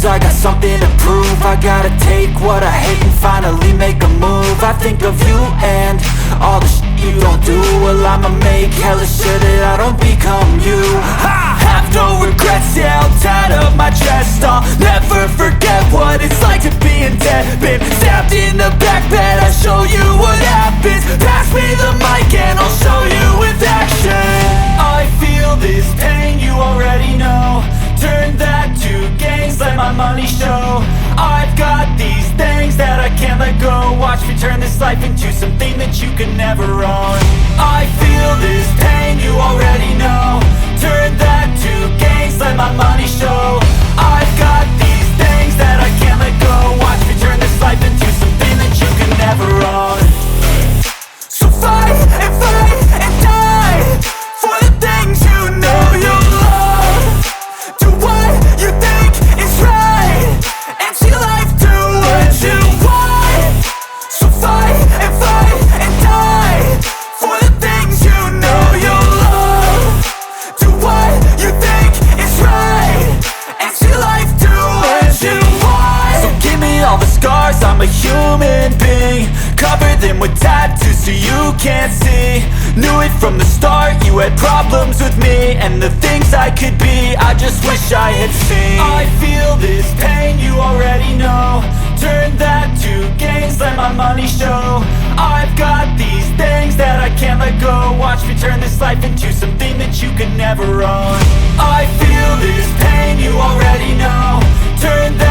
lose, I got something to prove. I gotta take what I hate and finally make a move. I think of you and all the shit you don't do. Well, I'ma make hella sure that I don't become you. I have no regrets, yeah, held tight up my chest. I'll never forget what it's like to be in debt. Been stabbed in the back bed, I'll show you what happens. Pass me the mic and I'll show you with action. I feel this pain, you already know. Turn that to gains, let my money show. I've got these things that I can't let go. Watch me turn this life into something that you can never own. I feel this pain, you already know. Turn that to gains, let my money show. I've got these things that I can't let go. Watch me turn this life into something that you can never own. So fight and die for the things you know you love. Do what you think is right and see life do what you want. So fight and die for the things you know you love. Do what you think is right and see life do what you want. So give me all the scars, I'm a human being. Cover them with tattoos so you can't see. Knew it from the start, you had problems with me and the things I could be, I just wish I had seen. I feel this pain, you already know. Turn that to gains, let my money show. I've got these things that I can't let go. Watch me turn this life into something that you can never own. I feel this pain, you already know. Turn that